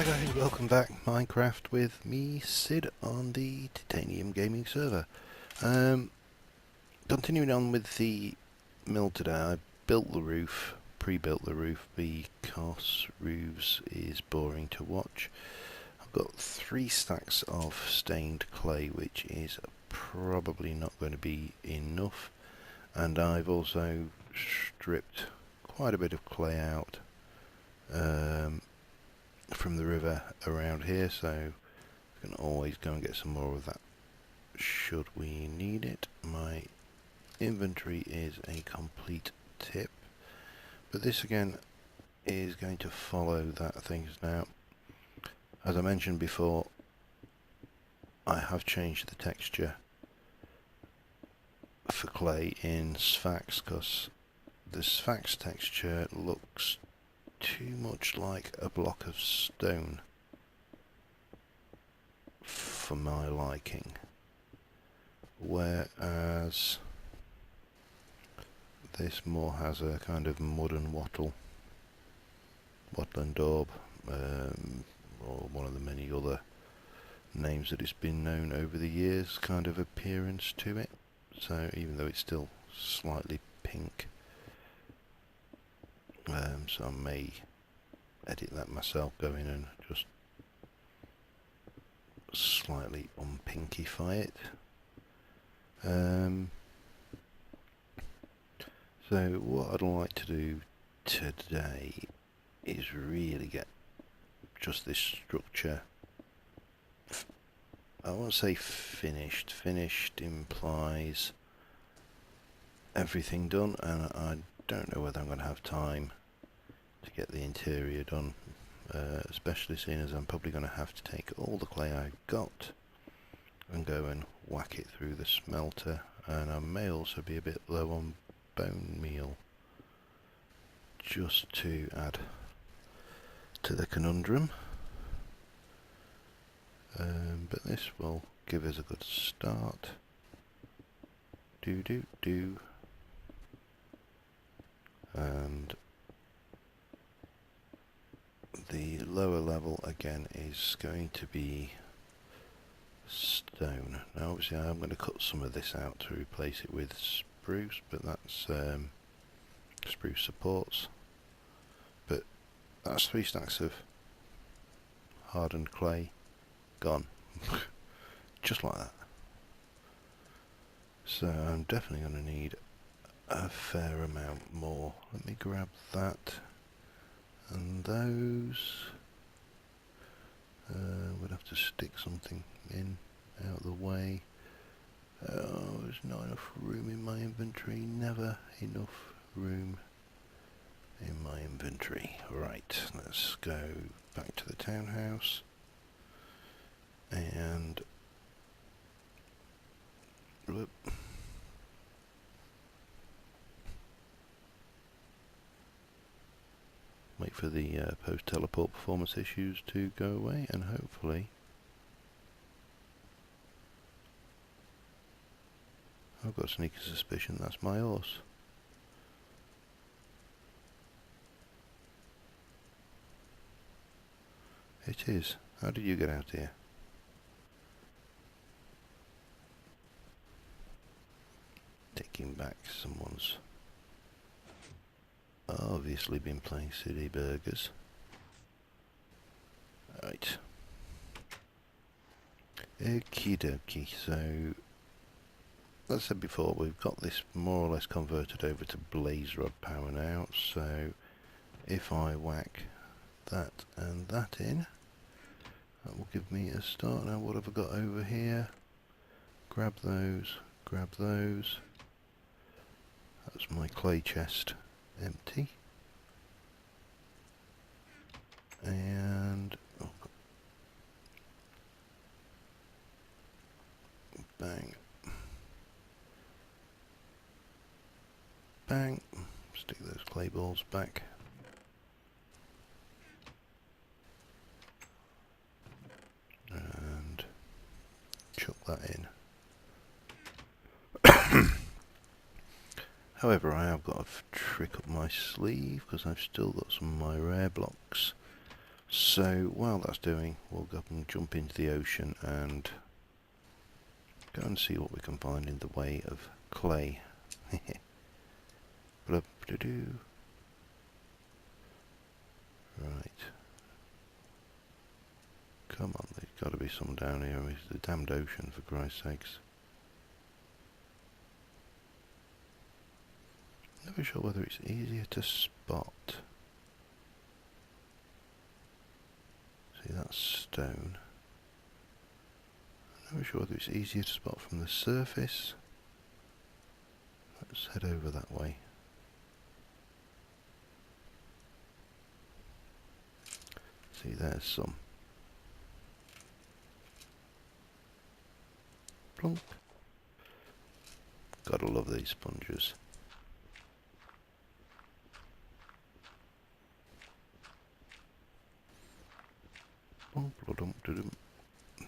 Hi guys, welcome back. Minecraft with me, Sid, on the Titanium Gaming server. Continuing on with the mill today, I built the roof, pre-built the roof because roofs is boring to watch. I've got 3 stacks of stained clay, which is probably not going to be enough, and I've also stripped quite a bit of clay out from the river around here, so we can always go and get some more of that should we need it. My inventory is a complete tip, but this again is going to follow that things now. As I mentioned before, I have changed the texture for clay in Sphax because the Sphax texture looks too much like a block of stone for my liking, whereas this more has a kind of mud and wattle, wattle and daub, or one of the many other names that it's been known over the years, kind of appearance to it. So even though it's still slightly pink, so I may edit that myself, go in and just slightly unpinkify it. So what I'd like to do today is really get just this structure, I won't say finished. Finished implies everything done, and I don't know whether I'm going to have time to get the interior done, especially seeing as I'm probably going to have to take all the clay I've got and go and whack it through the smelter, and I may also be a bit low on bone meal just to add to the conundrum. But this will give us a good start. Do. And the lower level again is going to be stone. Now obviously I'm going to cut some of this out to replace it with spruce, but that's spruce supports. But that's 3 stacks of hardened clay gone. Just like that. So I'm definitely going to need a fair amount more. Let me grab that and those. We'd have to stick something in out of the way. Oh, there's not enough room in my inventory. Never enough room in my inventory. Right, let's go back to the townhouse and whoop. Wait for the post-teleport performance issues to go away, and hopefully I've got a sneaky suspicion that's my horse. It is. How did you get out here? Taking back someone's obviously been playing City Burgers. Right. Okie dokie, so as I said before, we've got this more or less converted over to blaze rod power now, so if I whack that and that in, that will give me a start. Now what have I got over here? Grab those, grab those. That's my clay chest empty. And oh, bang. Bang. Stick those clay balls back. And chuck that in. However, I have got a trick up my sleeve because I've still got some of my rare blocks. So while that's doing, we'll go up and jump into the ocean and go and see what we can find in the way of clay. Blup-de-doo. Right. Come on, there's got to be some down here. It's the damned ocean, for Christ's sakes. Never sure whether it's easier to spot. See, that's stone. I'm never sure whether it's easier to spot from the surface. Let's head over that way. See, there's some. Plonk. Gotta love these sponges.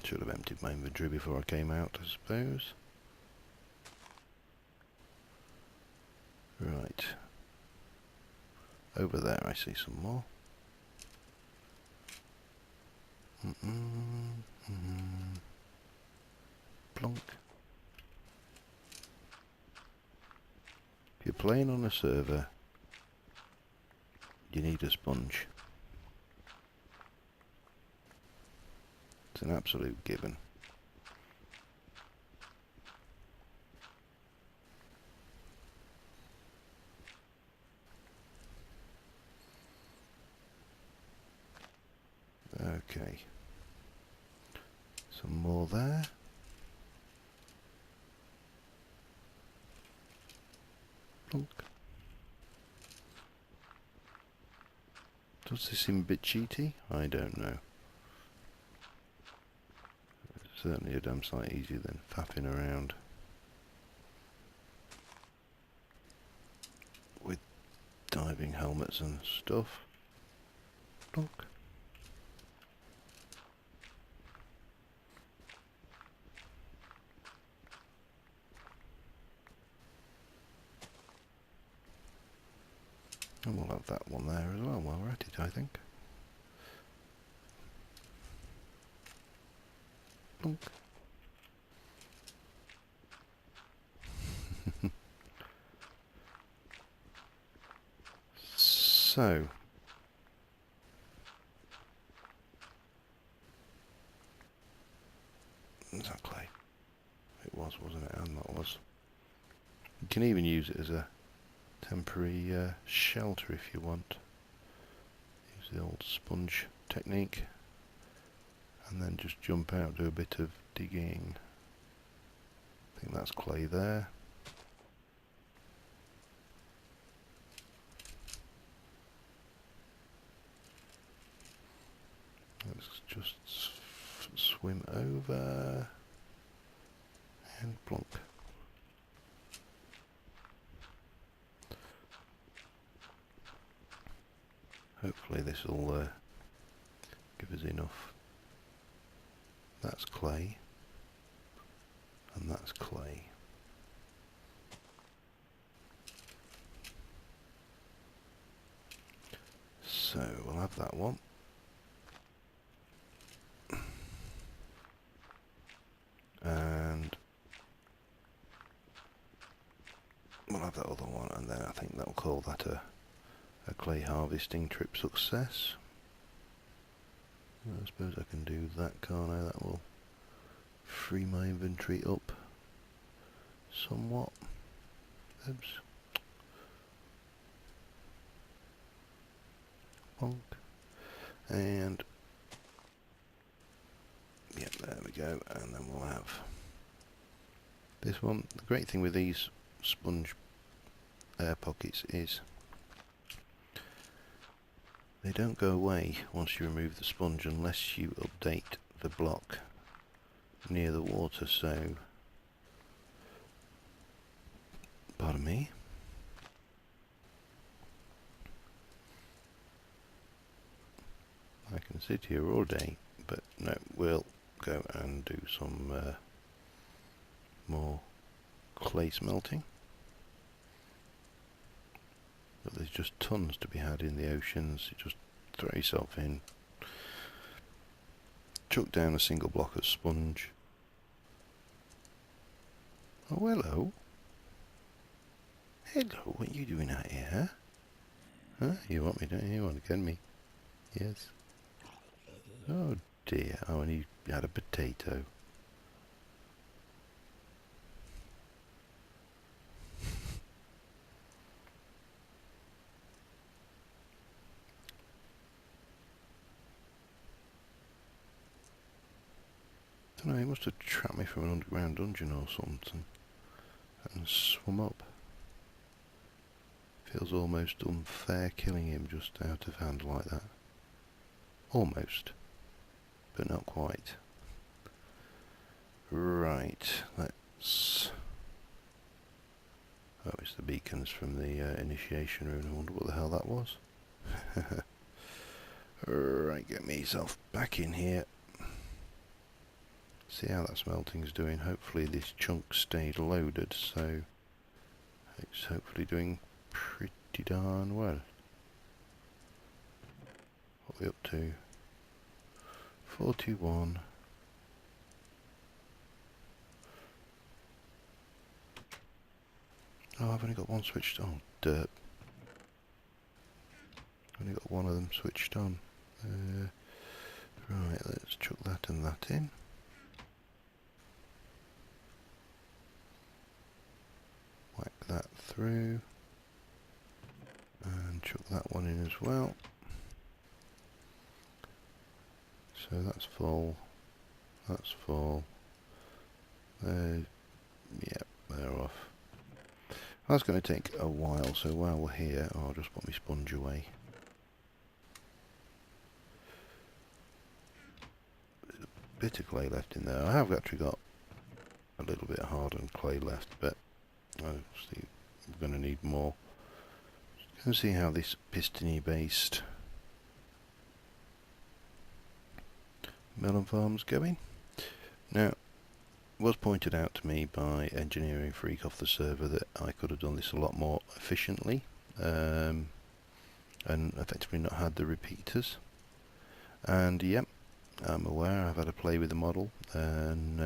Should have emptied my inventory before I came out, I suppose. Right. Over there I see some more. Plonk. If you're playing on a server, you need a sponge. It's an absolute given. Okay. Some more there. Plonk. Does this seem a bit cheaty? I don't know. It's certainly a damn sight easier than faffing around with diving helmets and stuff. Plonk. And we'll have that one there as well while we're at it, I think. Plonk. So, is that clay? It was, wasn't it? And that was. You can even use it as a temporary shelter if you want. Use the old sponge technique and then just jump out, do a bit of digging. I think that's clay there. Let's just swim over and plonk. Hopefully this will give us enough. That's clay, and that's clay. So we'll have that one. And we'll have that other one, and then I think that'll call that a clay harvesting trip success. I suppose I can do that, can't I? That will free my inventory up somewhat. Oops. Bonk. And yeah, there we go. And then we'll have this one. The great thing with these sponge air pockets is they don't go away once you remove the sponge unless you update the block near the water, so pardon me. I can sit here all day, but no, we'll go and do some more clay smelting. But there's just tons to be had in the oceans. You just throw yourself in, chuck down a single block of sponge. Oh, hello. Hello, what are you doing out here? Huh? You want me, don't you? You want to get me? Yes. Oh dear. Oh, and he had a potato. I don't know, he must have trapped me from an underground dungeon or something and swum up. Feels almost unfair killing him just out of hand like that. Almost, but not quite. Right, let's... Oh, it's the beacons from the initiation room. I wonder what the hell that was. Right, get myself back in here. See how that smelting's doing. Hopefully this chunk stayed loaded, so it's hopefully doing pretty darn well. What are we up to? 41. Oh, I've only got one switched on. Dirt. I've only got one of them switched on. Right, let's chuck that and that in. Whack that through. And chuck that one in as well. So that's full. That's full. Yep, they're off. That's going to take a while, so while we're here, I'll just put my sponge away. There's a bit of clay left in there. I have actually got a little bit of hardened clay left, but obviously we're going to need more. Just going to see how this pistony based melon farm's going. Now, it was pointed out to me by Engineering Freak off the server that I could have done this a lot more efficiently and effectively not had the repeaters. And yep, I'm aware, I've had a play with the model and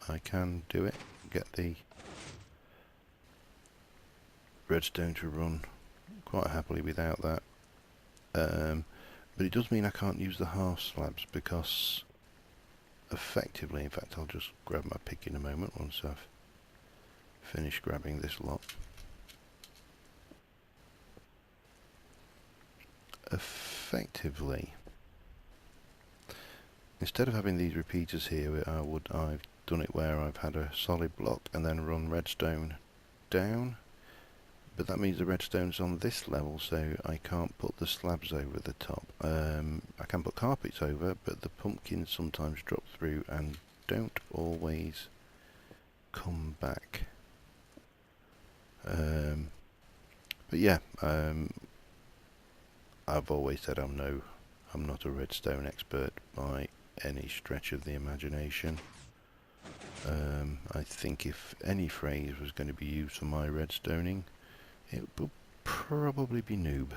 I can do it, get the redstone to run quite happily without that. But it does mean I can't use the half slabs because effectively, in fact I'll just grab my pick in a moment once I've finished grabbing this lot. Effectively, instead of having these repeaters here, I've done it where I've had a solid block and then run redstone down, but that means the redstone's on this level, so I can't put the slabs over the top. I can put carpets over, but the pumpkins sometimes drop through and don't always come back. But yeah, I've always said I'm not a redstone expert by any stretch of the imagination. I think if any phrase was going to be used for my redstoning, it will probably be noob.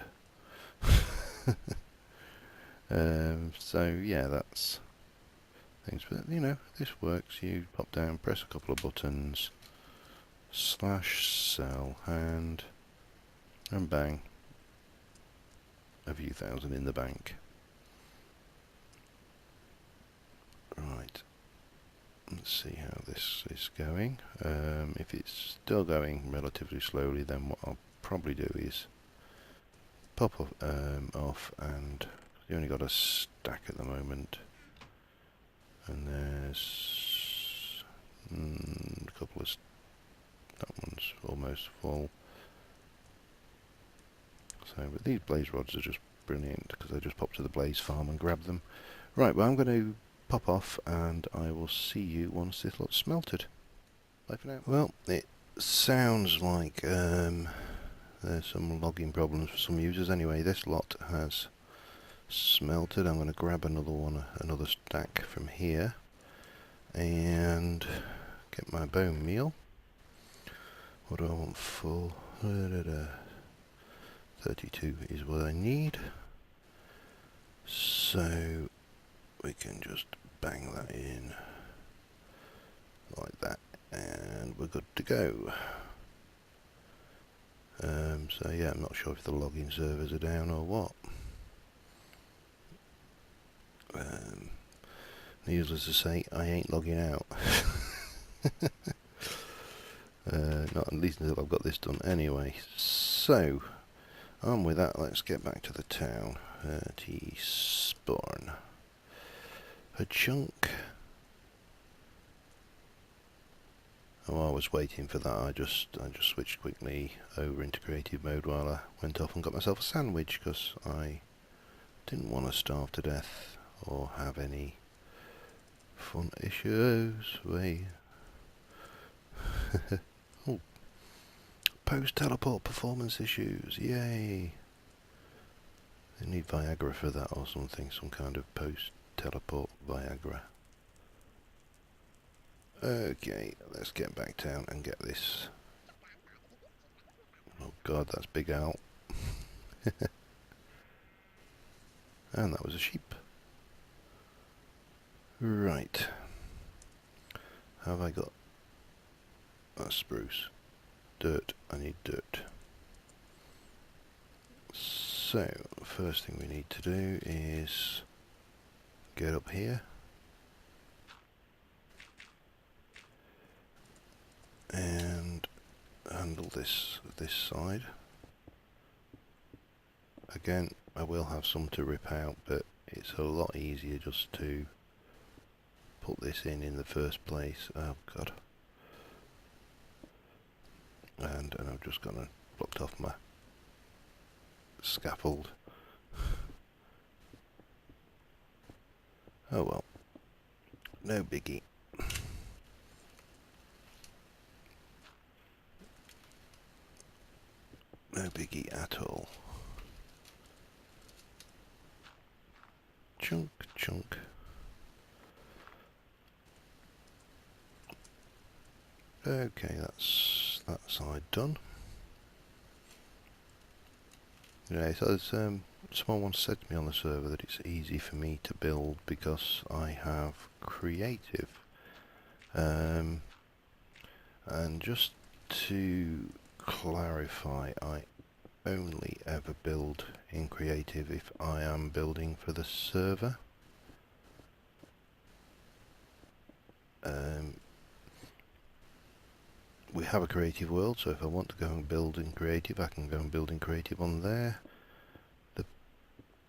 So yeah, that's things. But you know, this works. You pop down, press a couple of buttons, /sell hand, and bang, a few thousand in the bank. Right. Let's see how this is going. If it's still going relatively slowly, then what I'll probably do is pop off, and you only got a stack at the moment, and there's a couple of that one's almost full. So, but these blaze rods are just brilliant because I just pop to the blaze farm and grab them. Right, well I'm going to pop off and I will see you once this lot's smelted. Bye for now. Well, it sounds like there's some logging problems for some users. Anyway, this lot has smelted. I'm going to grab another stack from here and get my bone meal. What do I want for? 32 is what I need. So we can just bang that in like that, and we're good to go. So yeah, I'm not sure if the login servers are down or what. Needless to say, I ain't logging out. Not at least until I've got this done anyway. So, on with that, let's get back to the town. T-spawn. A chunk. Oh, I was waiting for that. I just switched quickly over into creative mode while I went off and got myself a sandwich, because I didn't want to starve to death or have any fun issues. Oh, post-teleport performance issues, yay! They need Viagra for that or something, some kind of post-teleport Viagra. Okay, let's get back down and get this. Oh god, that's Big Al. And that was a sheep. Right. Have I got a spruce? Dirt. I need dirt. So, first thing we need to do is get up here. And handle this side. Again, I will have some to rip out, but it's a lot easier just to put this in the first place. Oh god. And I've just gone and blocked off my scaffold. Oh well. No biggie. No biggie at all. Chunk, chunk. Okay, that's that side done. Yeah, so there's someone once said to me on the server that it's easy for me to build because I have creative. And just to clarify, I only ever build in creative if I am building for the server. We have a creative world, so if I want to go and build in creative, I can go and build in creative on there. The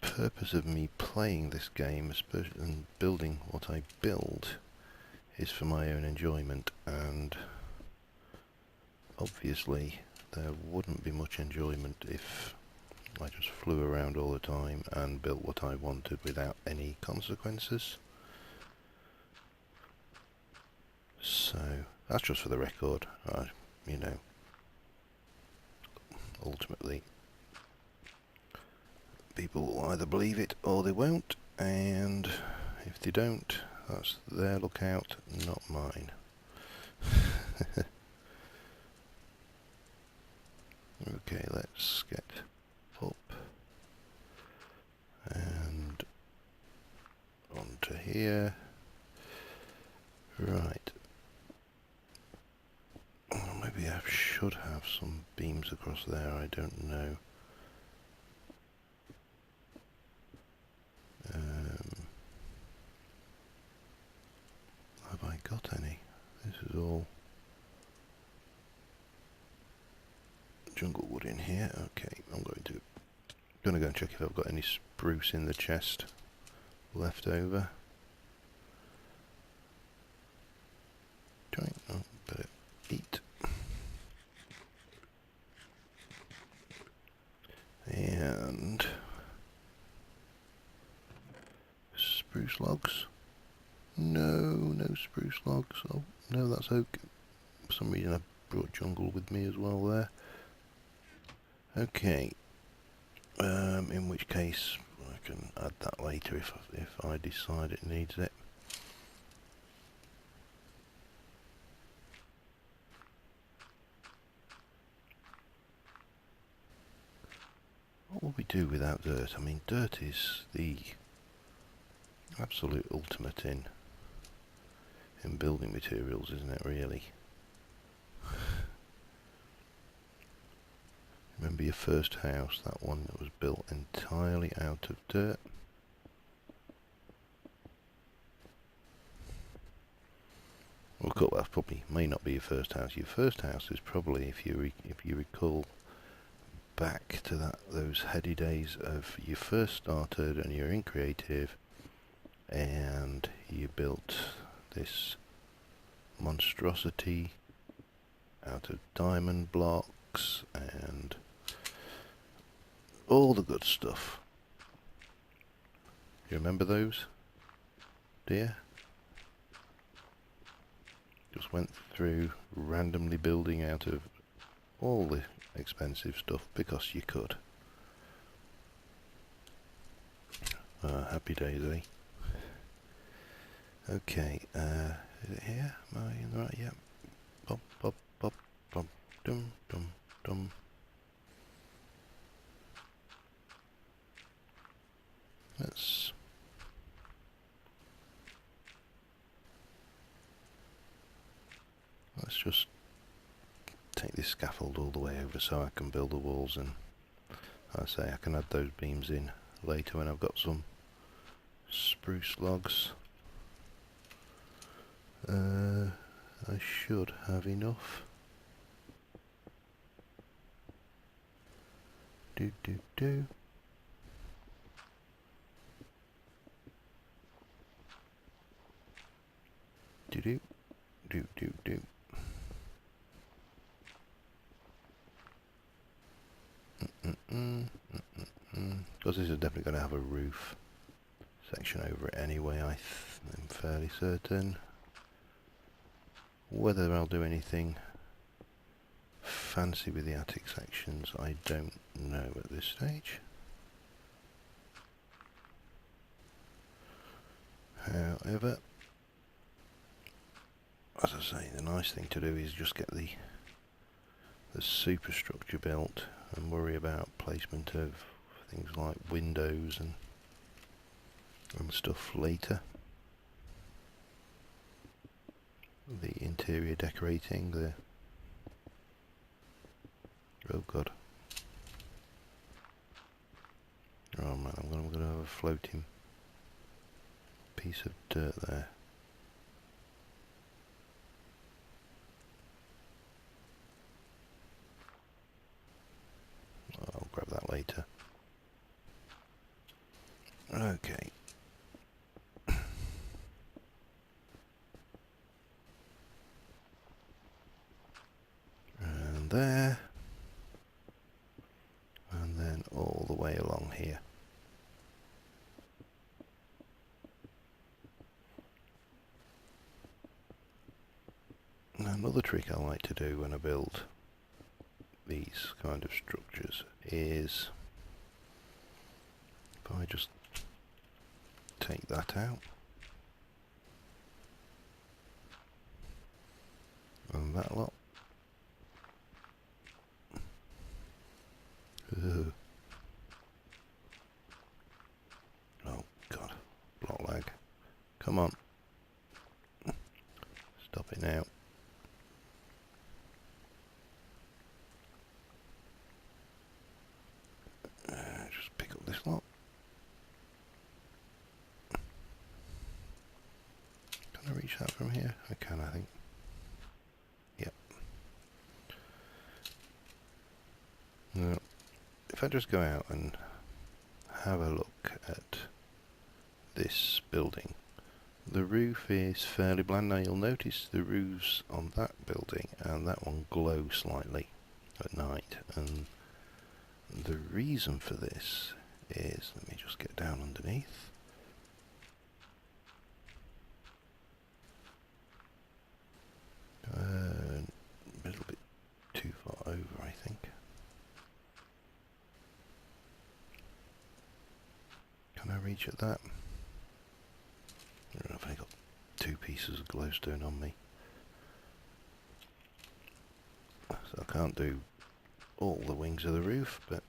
purpose of me playing this game, especially and building what I build, is for my own enjoyment, and obviously there wouldn't be much enjoyment if I just flew around all the time and built what I wanted without any consequences. So that's just for the record. You know, ultimately people will either believe it or they won't, and if they don't, that's their lookout, not mine. Okay, let's get up and onto here. Right. Well, maybe I should have some beams across there, I don't know. Have I got any? This is all jungle wood in here. Okay, I'm going to go and check if I've got any spruce in the chest left over. Oh, better eat. And spruce logs. No spruce logs. Oh, no, that's oak. For some reason I brought jungle with me as well there. Okay. In which case I can add that later if I decide it needs it. What will we do without dirt? I mean, dirt is the absolute ultimate in building materials, isn't it, really? Remember your first house, that one that was built entirely out of dirt? Well, cool, that probably may not be your first house. Your first house is probably, if you recall back to those heady days of you first started and you're in creative, and you built this monstrosity out of diamond blocks and all the good stuff. You remember those, dear? Just went through randomly building out of all the expensive stuff because you could. Happy days, eh? Okay, is it here? Am I in the right? Yeah. Bop, bop, bop, bop, dum, dum, dum. Let's just take this scaffold all the way over so I can build the walls, and I say I can add those beams in later when I've got some spruce logs. I should have enough. Do. Do do. Because this is definitely going to have a roof section over it anyway, I'm fairly certain. Whether I'll do anything fancy with the attic sections, I don't know at this stage. However, as I say, the nice thing to do is just get the superstructure built and worry about placement of things like windows and stuff later. The interior decorating, oh god. Oh man, I'm going to have a floating piece of dirt there. I'll grab that later. Okay. And there. And then all the way along here. Another trick I like to do when I build these kind of structures is if I just take that out and that lot. Ugh. Oh god, block lag. Come on. Stop it now. Just pick up this lot. Can I reach that from here? I can, I think. Yep. Now, if I just go out and have a look at this building, the roof is fairly bland. Now you'll notice the roofs on that building and that one glow slightly at night, and the reason for this is, let me just get down underneath. A little bit too far over, I think. Can I reach at that? I don't know if I got 2 pieces of glowstone on me. So I can't do all the wings of the roof, but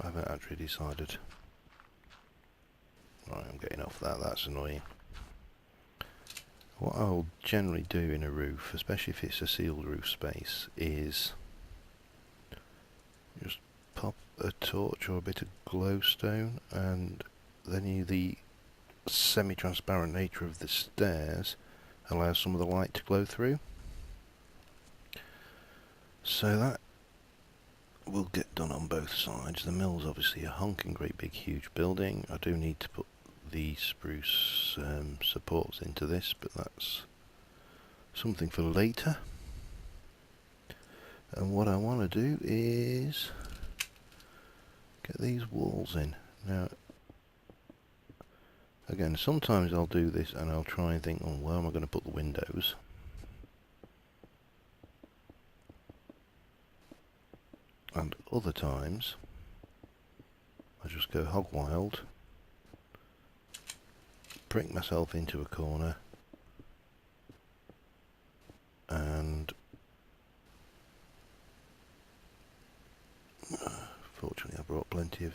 I haven't actually decided. Right, I'm I'm getting off that, that's annoying. What I'll generally do in a roof, especially if it's a sealed roof space, is just pop a torch or a bit of glowstone, and then the semi-transparent nature of the stairs allows some of the light to glow through. So that will get done on both sides. The mill's obviously a honking great big huge building. I do need to put the spruce supports into this, but that's something for later. And what I want to do is get these walls in. Now, again, sometimes I'll do this and I'll try and think, oh, where am I going to put the windows? And other times, I just go hog wild, prick myself into a corner, and fortunately I brought plenty of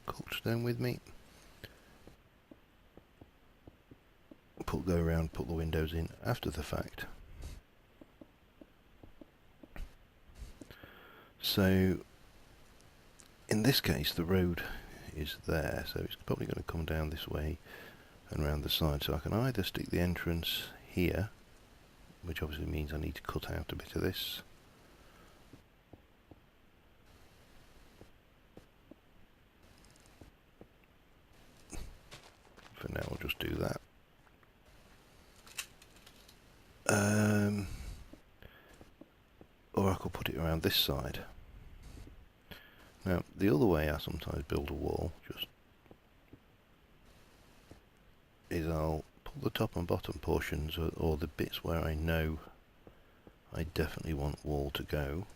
coldstone with me. Go around, put the windows in after the fact. So in this case the road is there, so it's probably going to come down this way and round the side, so I can either stick the entrance here, which obviously means I need to cut out a bit of this, for now I'll just do that. Or I could put it around this side. Now, the other way I sometimes build a wall is I'll pull the top and bottom portions, or the bits where I know I definitely want wall to go.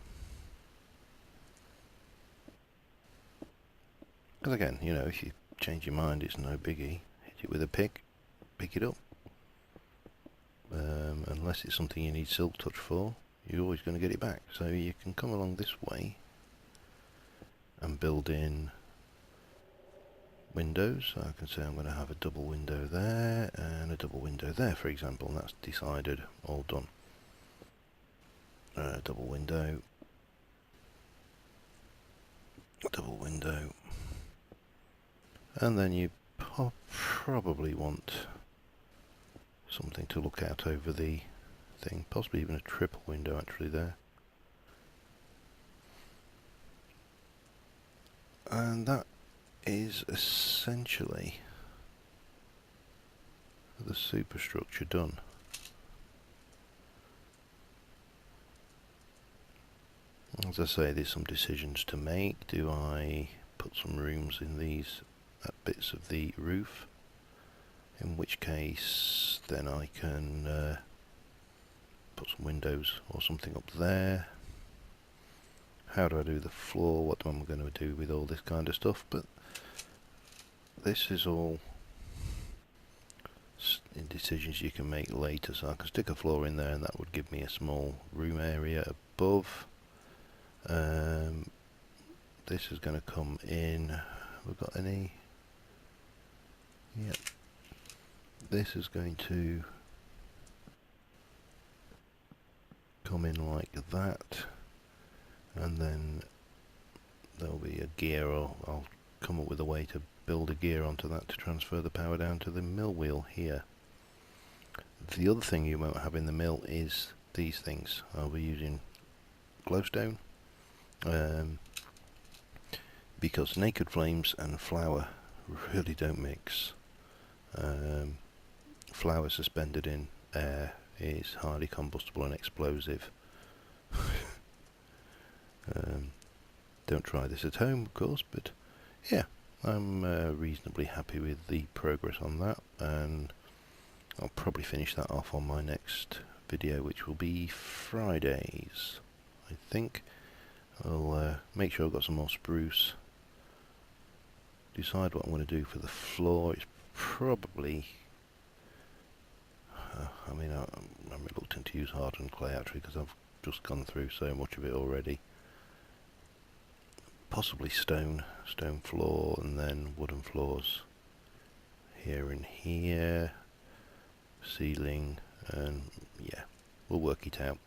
Because again, you know, if you change your mind, it's no biggie. Hit it with a pick it up. Unless it's something you need silk touch for, you're always going to get it back. So you can come along this way and build in windows. So I can say I'm going to have a double window there and a double window there, for example, and that's decided, all done. Double window, double window, and then you probably want something to look out over the thing, possibly even a triple window actually there. And that is essentially the superstructure done. As I say, there's some decisions to make. Do I put some rooms in these bits of the roof? In which case then I can put some windows or something up there. How do I do the floor? What am I going to do with all this kind of stuff? But this is all decisions you can make later. So I can stick a floor in there and that would give me a small room area above. This is going to come in. We've got any? Yep. This is going to come in like that, and then there'll be a gear, or I'll come up with a way to build a gear onto that to transfer the power down to the mill wheel here. The other thing you won't have in the mill is these things. I'll be using glowstone, because naked flames and flour really don't mix. Flour suspended in air is highly combustible and explosive. Don't try this at home, of course, but yeah, I'm reasonably happy with the progress on that, and I'll probably finish that off on my next video, which will be Fridays, I think. I'll make sure I've got some more spruce, decide what I'm going to do for the floor. It's probably, I mean, I'm reluctant to use hardened clay actually, because I've just gone through so much of it already. Possibly stone floor, and then wooden floors here and here, ceiling, and yeah, we'll work it out.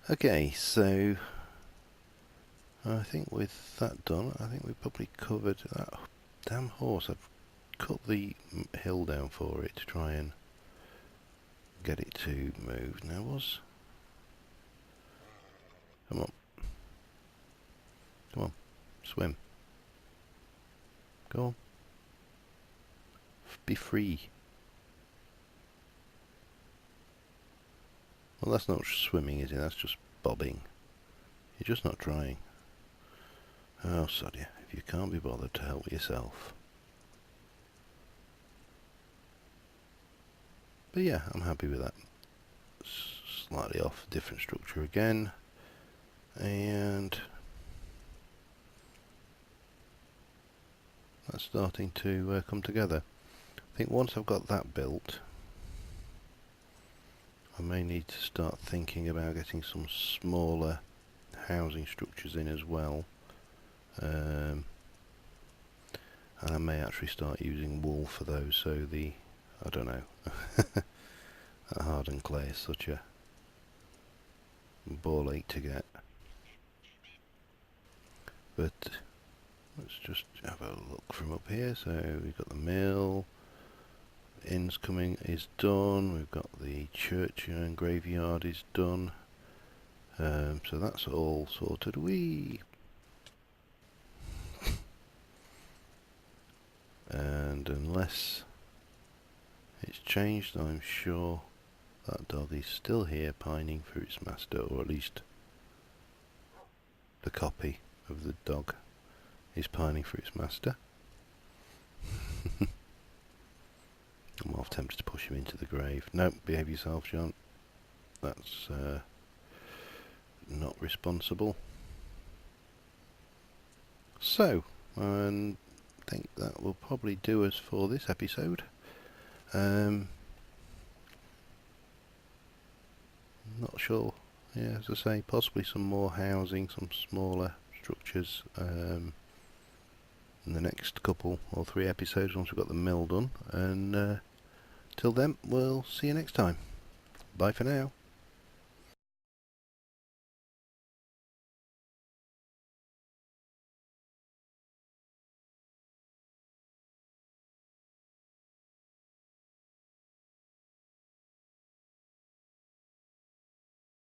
Okay, so I think with that done, I think we've probably covered that damn horse. I've cut the hill down for it to try and get it to move. Now come on, come on, swim, go on, be free. Well, that's not swimming, is it? That's just bobbing. You're just not trying. Oh, sod if you can't be bothered to help yourself. But yeah, I'm happy with that. Slightly off, different structure again. And that's starting to come together. I think once I've got that built, I may need to start thinking about getting some smaller housing structures in as well. And I may actually start using wool for those, so I don't know, that hardened clay is such a ball ache to get. But let's just have a look from up here. So we've got the mill, inn's coming is done, we've got the church and graveyard is done. So that's all sorted. And unless it's changed, I'm sure that dog is still here pining for its master, or at least the copy of the dog is pining for its master. I'm half tempted to push him into the grave. No, behave yourself, John. That's not responsible. So, I think that will probably do us for this episode. Not sure. Yeah, as I say, possibly some more housing, some smaller structures in the next couple or 3 episodes once we've got the mill done. And till then, we'll see you next time. Bye for now.